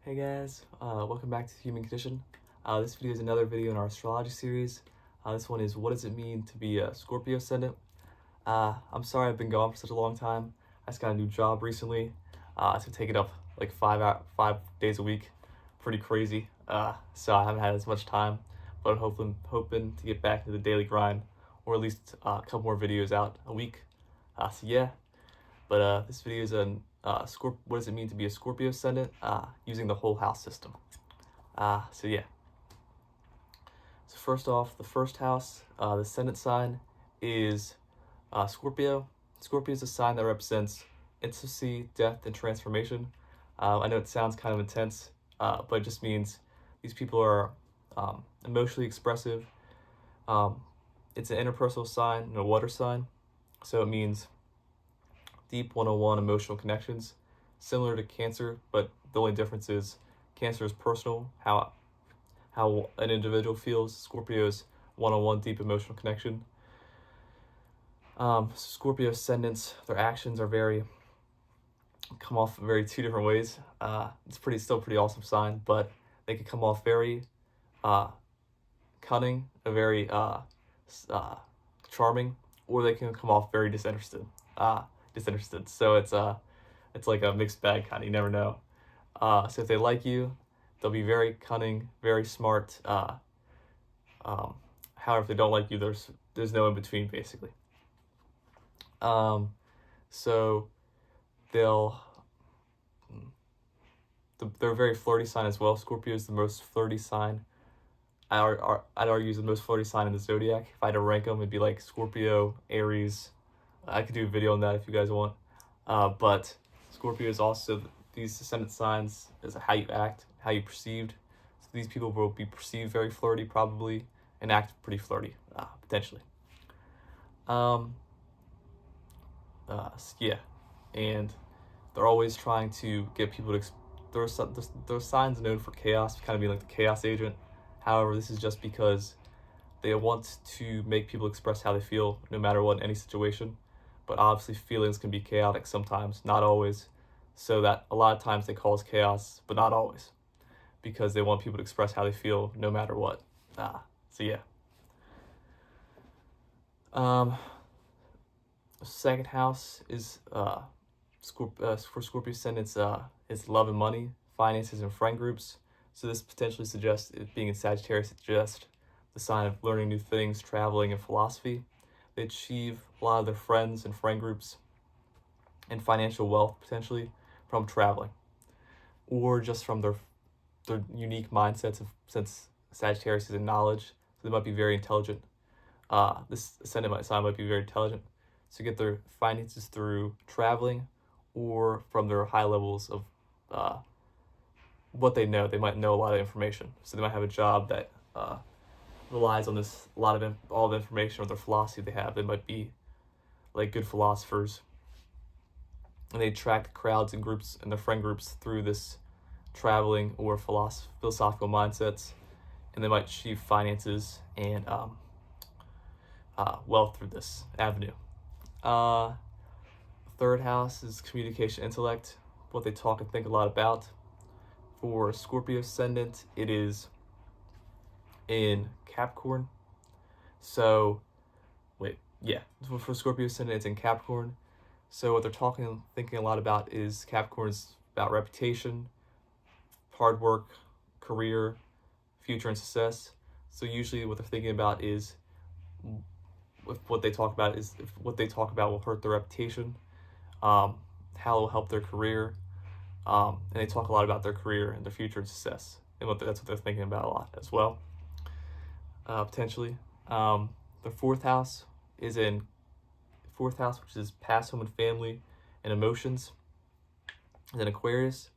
Hey guys, welcome back to the Human Condition. This video is another video in our astrology series. This one is what does it mean to be a Scorpio Ascendant? I'm sorry I've been gone for such a long time. I just got a new job recently, so taking up like 5 days a week, pretty crazy. So I haven't had as much time, but I'm hoping to get back into the daily grind, or at least a couple more videos out a week. So yeah, but this video is on what does it mean to be a Scorpio Ascendant using the whole house system. So yeah. So first off, the first house, the Ascendant sign is Scorpio. Scorpio is a sign that represents intimacy, death, and transformation. I know it sounds kind of intense, but it just means these people are emotionally expressive. It's an interpersonal sign and a water sign, so it means deep one-on-one emotional connections, similar to Cancer, but the only difference is Cancer is personal, how an individual feels. Scorpio's one-on-one deep emotional connection. Scorpio ascendants, their actions are come off very two different ways. It's still pretty awesome sign, but they can come off very cunning, very charming, or they can come off very disinterested. So it's like a mixed bag kind of. You never know. So if they like you, they'll be very cunning, very smart. However, if they don't like you, there's no in between basically. So they're a very flirty sign as well. Scorpio is the most flirty sign. I'd argue the most flirty sign in the zodiac. If I had to rank them, it'd be like Scorpio, Aries. I could do a video on that if you guys want. But Scorpio is also, these ascendant signs is how you act, how you perceived. So these people will be perceived very flirty probably, and act pretty flirty, potentially. Yeah, and they're always trying to get people to, there's signs known for chaos, kind of being like the chaos agent. However, this is just because they want to make people express how they feel no matter what in any situation. But obviously feelings can be chaotic sometimes, not always. So that a lot of times they cause chaos, but not always, because they want people to express how they feel no matter what. So yeah. Second house is for Scorpio ascendants is love and money, finances, and friend groups. So this potentially suggests it being in Sagittarius suggests the sign of learning new things, traveling, and philosophy. They achieve a lot of their friends and friend groups and financial wealth potentially from traveling, or just from their unique mindsets since Sagittarius is in knowledge, so they might be very intelligent. This ascendant sign might be very intelligent, so get their finances through traveling or from their high levels of what they know. They might know a lot of information, so they might have a job that relies on all the information or their philosophy they have. They might be like good philosophers, and they attract crowds and groups and their friend groups through this traveling or philosophical mindsets, and they might achieve finances and wealth through this avenue. Third house is communication, intellect, what they talk and think a lot about. For Scorpio ascendant, it is in Capricorn. So, for Scorpio ascendant, it's in Capricorn. So what they're thinking a lot about is Capricorn's about reputation, hard work, career, future, and success. So usually what they're thinking about is if what they talk about will hurt their reputation, how it will help their career, and they talk a lot about their career and their future and success, and that's what they're thinking about a lot as well. Potentially. The fourth house, which is past home and family and emotions, is in Aquarius.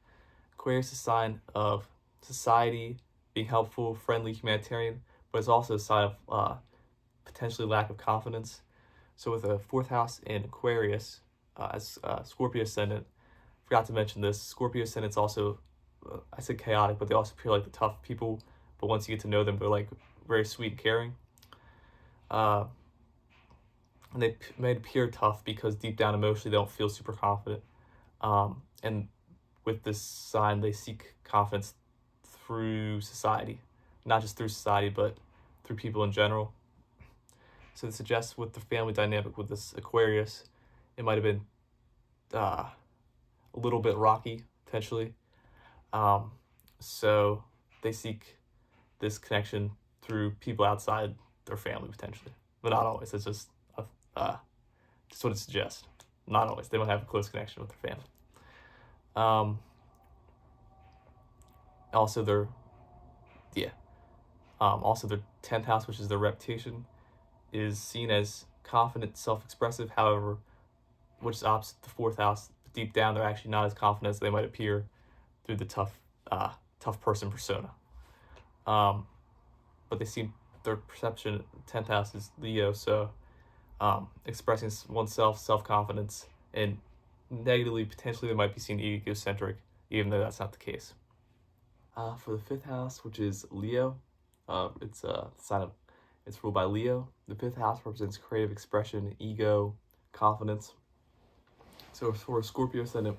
Aquarius is a sign of society, being helpful, friendly, humanitarian, but it's also a sign of potentially lack of confidence. So with a fourth house in Aquarius, as Scorpio ascendant, forgot to mention this, Scorpio ascendant's also, I said chaotic, but they also appear like the tough people, but once you get to know them, they're like very sweet and caring. And they may appear tough because deep down emotionally they don't feel super confident. And with this sign, they seek confidence through society, not just through society, but through people in general. So it suggests with the family dynamic with this Aquarius, it might have been a little bit rocky, potentially. So they seek this connection through people outside their family, potentially. But not always. It's just what it suggests. Not always. They don't have a close connection with their family. Also their 10th house, which is their reputation, is seen as confident, self-expressive. However, which is opposite the 4th house, deep down they're actually not as confident as they might appear through the tough person persona. But they seem, their perception, 10th house is Leo, so expressing oneself, self-confidence, and negatively, potentially they might be seen egocentric, even though that's not the case. For the 5th house, which is Leo, it's a sign of, it's ruled by Leo. The 5th house represents creative expression, ego, confidence. So for Scorpio ascendant,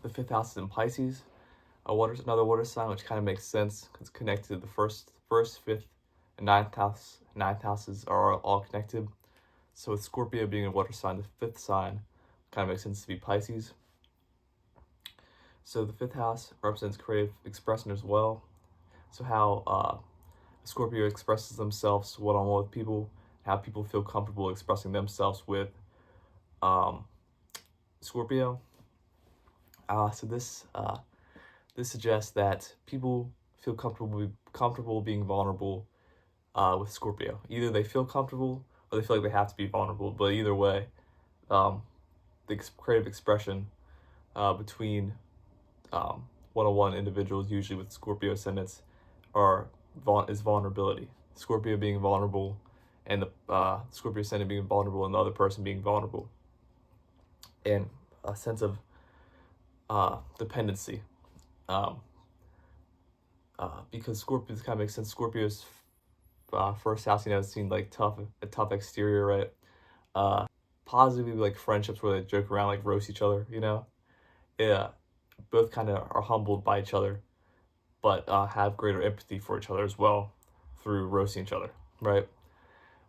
the 5th house is in Pisces, another water sign, which kind of makes sense because it's connected to the first, 5th, and 9th house. 9th houses are all connected. So with Scorpio being a water sign, the 5th sign kind of makes sense to be Pisces. So the 5th house represents creative expression as well. So how Scorpio expresses themselves one-on-one with people, how people feel comfortable expressing themselves with Scorpio. So this suggests that people feel comfortable being vulnerable with Scorpio. Either they feel comfortable or they feel like they have to be vulnerable. But either way, the creative expression between one-on-one individuals, usually with Scorpio ascendants, is vulnerability. Scorpio being vulnerable, and the Scorpio ascendant being vulnerable, and the other person being vulnerable, and a sense of dependency. Because Scorpio, this kind of makes sense. Scorpio's first house, seen like a tough exterior, right? Positively, like friendships where they joke around, like roast each other, Yeah, both kind of are humbled by each other, but have greater empathy for each other as well through roasting each other, right?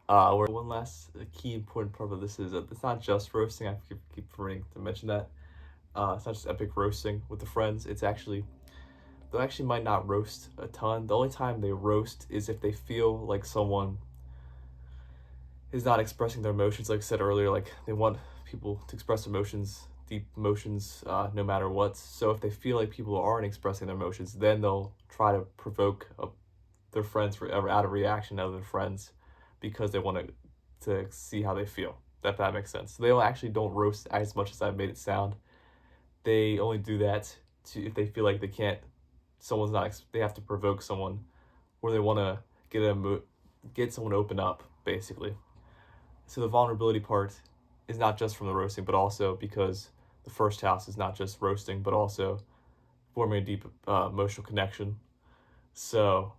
Where one last key important part of this is that it's not just roasting. I keep forgetting to mention that. It's not just epic roasting with the friends. It's actually, they actually might not roast a ton. The only time they roast is if they feel like someone is not expressing their emotions. Like I said earlier, like they want people to express emotions, deep emotions, no matter what. So if they feel like people aren't expressing their emotions, then they'll try to provoke their friends out of reaction out of their friends, because they want to see how they feel. If that makes sense. So they actually don't roast as much as I've made it sound. They only do that if they feel like they can't. They have to provoke someone, or they want to get someone to open up, basically. So the vulnerability part is not just from the roasting, but also because the first house is not just roasting, but also forming a deep emotional connection. So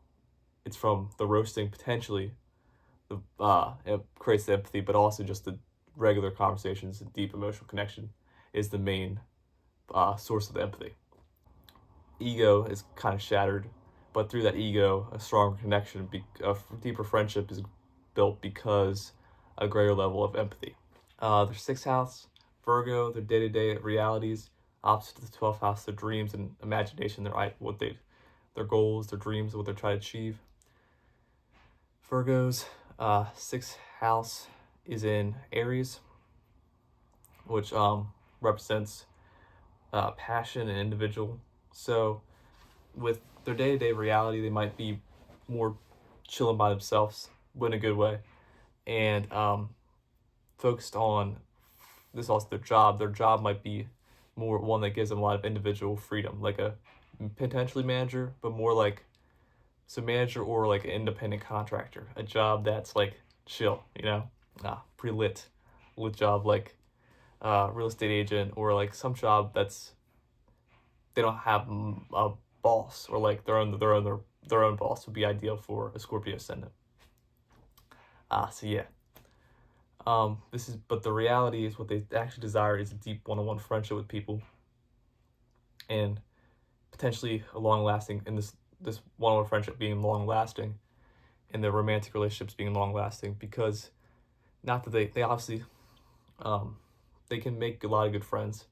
it's from the roasting, potentially, it creates the empathy, but also just the regular conversations, the deep emotional connection is the main source of the empathy. Ego is kind of shattered, but through that ego, a stronger connection, a deeper friendship is built because a greater level of empathy. Their 6th house, Virgo, their day-to-day realities, opposite to the 12th house, their dreams and imagination, their goals, their dreams, what they're trying to achieve. Virgo's 6th house is in Aries, which represents passion and individual. So with their day-to-day reality, they might be more chilling by themselves, but in a good way, and focused on this. Also their job might be more one that gives them a lot of individual freedom, like a potentially manager, but more like manager or like an independent contractor, a job that's like chill, pretty lit job, like real estate agent, or like some job that's, they don't have a boss, or like their own boss would be ideal for a Scorpio ascendant. So yeah. But the reality is what they actually desire is a deep one-on-one friendship with people, and potentially a long-lasting, in this one-on-one friendship being long-lasting, and the romantic relationships being long-lasting, because not that they obviously they can make a lot of good friends,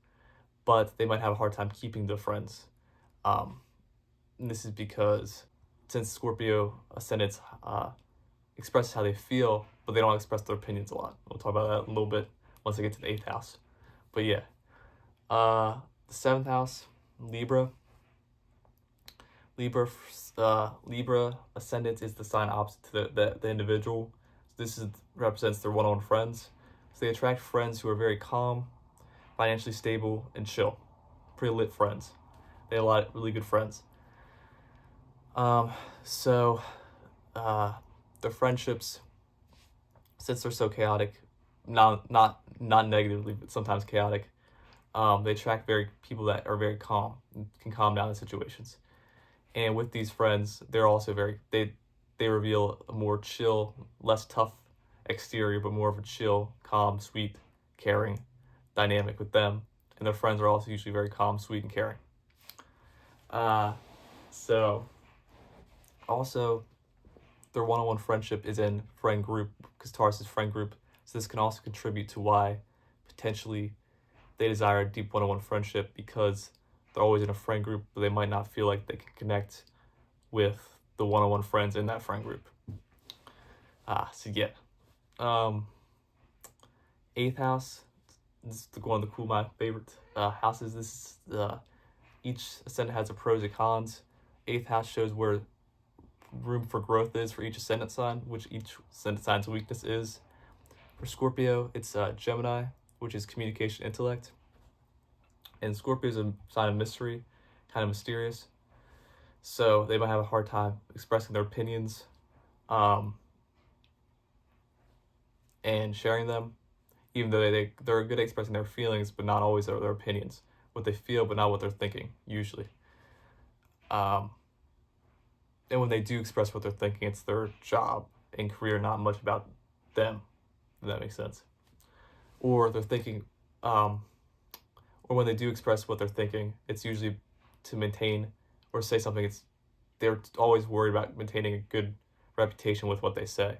but they might have a hard time keeping the friends. And this is because since Scorpio ascendants express how they feel, but they don't express their opinions a lot. We'll talk about that a little bit once I get to the 8th house. But yeah, the 7th house, Libra. Libra ascendant is the sign opposite to the individual. So this represents their one-on-one friends. So they attract friends who are very calm, financially stable, and chill. Pretty lit friends. They have a lot of really good friends. The friendships, since they're so chaotic, not negatively, but sometimes chaotic, they attract people that are very calm and can calm down the situations. And with these friends, they're also they reveal a more chill, less tough exterior, but more of a chill, calm, sweet, caring dynamic with them. And their friends are also usually very calm, sweet, and caring. So also, their one-on-one friendship is in friend group, because Taurus is friend group. So this can also contribute to why potentially they desire a deep one-on-one friendship, because they're always in a friend group, but they might not feel like they can connect with the one-on-one friends in that friend group. So yeah. 8th house, this is one of the my favorite houses. This is, each ascendant has a pros and cons. 8th house shows where room for growth is for each ascendant sign, which each ascendant sign's weakness is. For Scorpio, it's Gemini, which is communication, intellect. And Scorpio is a sign of mystery, kind of mysterious. So they might have a hard time expressing their opinions and sharing them, even though they're good at expressing their feelings, but not always their opinions. What they feel, but not what they're thinking, usually. And when they do express what they're thinking, it's their job and career, not much about them, if that makes sense. Or they're thinking, or when they do express what they're thinking, it's usually to maintain or say something. They're always worried about maintaining a good reputation with what they say,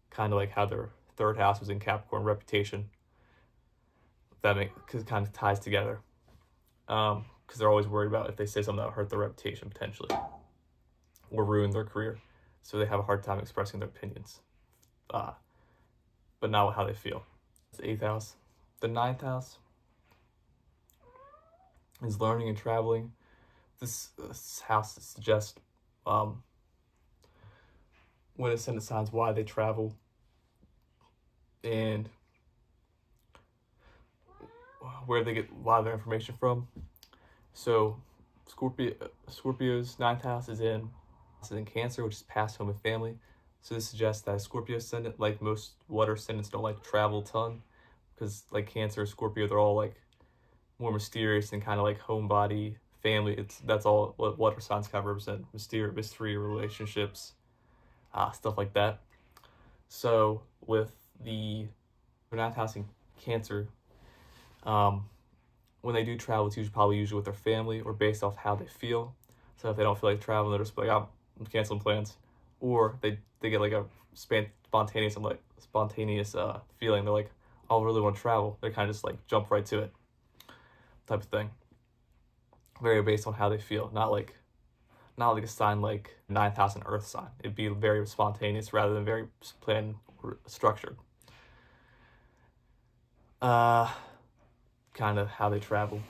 kind of like how their 3rd house was in Capricorn, reputation. Because it kind of ties together. Because they're always worried about if they say something that will hurt their reputation potentially, or ruin their career. So they have a hard time expressing their opinions, but not how they feel. It's the 8th house. The 9th house is learning and traveling. This house suggests when ascendant signs why they travel and where they get a lot of their information from. So Scorpio's 9th house is in Cancer, which is past home and family. So this suggests that Scorpio ascendant, like most water ascendants, don't like to travel a ton, because like Cancer, Scorpio, they're all like more mysterious and kind of like homebody, family. That's all what water signs kind of represent: mystery, relationships, stuff like that. So with the 9th house in Cancer, when they do travel, it's usually with their family or based off how they feel. So if they don't feel like traveling, they're just like, I'm canceling plans. Or they get like a spontaneous feeling. They're like, I really want to travel. They kind of just like jump right to it, type of thing. Very based on how they feel, not like a sign like 9th house and Earth sign. It'd be very spontaneous rather than very planned or structured. Kind of how they travel.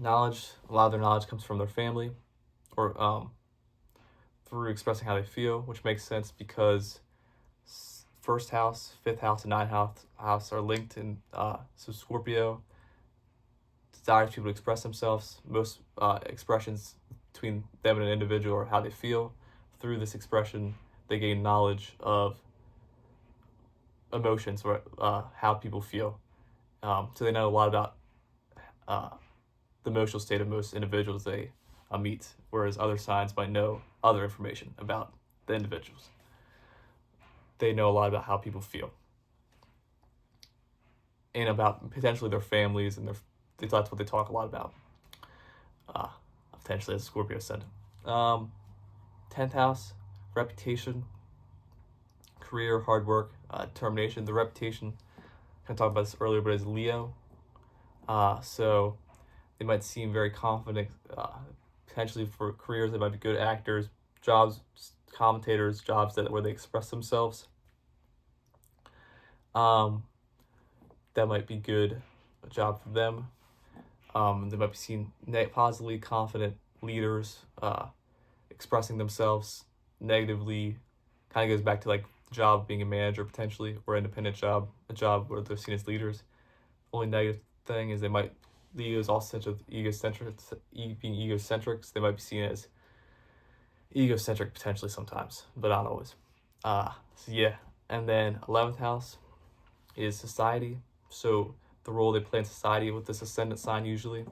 Knowledge, a lot of their knowledge comes from their family, or through expressing how they feel, which makes sense because 1st house, 5th house, and 9th house are linked. And so Scorpio desires people to express themselves. Most expressions between them and an individual are how they feel. Through this expression, they gain knowledge of emotions, or how people feel. So they know a lot about the emotional state of most individuals they meet, whereas other signs might know other information about the individuals. They know a lot about how people feel and about potentially their families, and that's what they talk a lot about. potentially as a Scorpio Ascendant. 10th house, reputation, career, hard work, determination. The reputation, I talked about this earlier, but is Leo. So they might seem very confident. Potentially for careers, they might be good actors, jobs, commentators, jobs where they express themselves. That might be good, a job for them. They might be seen positively confident leaders, expressing themselves. Negatively, kind of goes back to like job being a manager potentially, or independent job, a job where they're seen as leaders. Only negative thing is Leo's also such of egocentric, being egocentric, so they might be seen as egocentric potentially sometimes, but not always. So yeah, and then 11th house is society. So the role they play in society with this ascendant sign, usually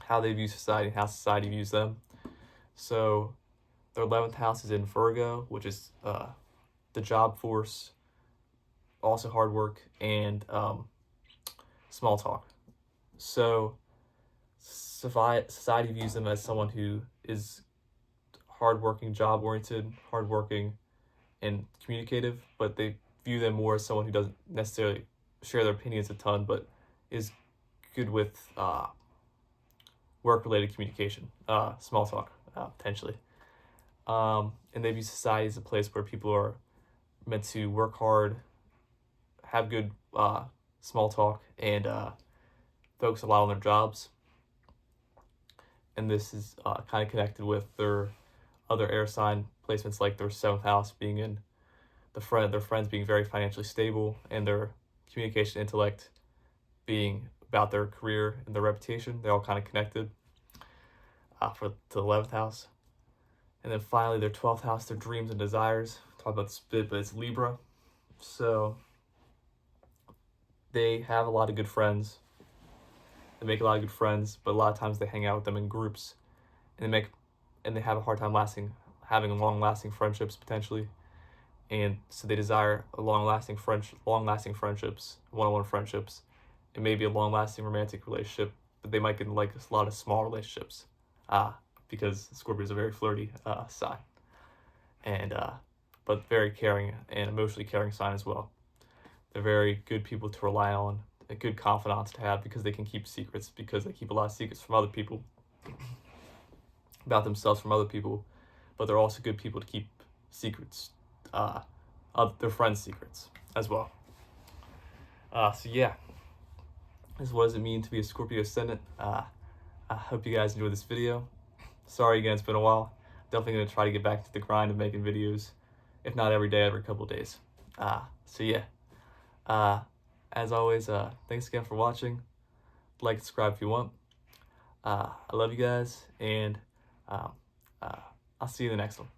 how they view society, how society views them. So their 11th house is in Virgo, which is the job force, also hard work, and small talk. So society views them as someone who is hardworking, job-oriented, hardworking, and communicative, but they view them more as someone who doesn't necessarily share their opinions a ton, but is good with work-related communication, small talk, potentially. And they view society as a place where people are meant to work hard, have good small talk, and focus a lot on their jobs. And this is kind of connected with their other air sign placements, like their 7th house being in their friends being very financially stable, and their communication intellect being about their career and their reputation. They're all kind of connected to the 11th house. And then finally, their 12th house, their dreams and desires. Talk about this bit, but it's Libra. So they have a lot of good friends. They make a lot of good friends, but a lot of times they hang out with them in groups, and they have a hard time having long-lasting friendships potentially. And so they desire long-lasting friendships, one-on-one friendships, and maybe a long-lasting romantic relationship. But they might get like a lot of small relationships, because Scorpio is a very flirty sign, and but very caring and emotionally caring sign as well. They're very good people to rely on, good confidants to have, because they can keep secrets, because they keep a lot of secrets from other people, about themselves from other people, but they're also good people to keep secrets, their friends' secrets as well. So yeah, this is what does it mean to be a Scorpio Ascendant. I hope you guys enjoyed this video. Sorry again, it's been a while. Definitely going to try to get back to the grind of making videos, if not every day, every couple of days. So yeah, as always, thanks again for watching. Like, subscribe if you want. I love you guys, and I'll see you in the next one.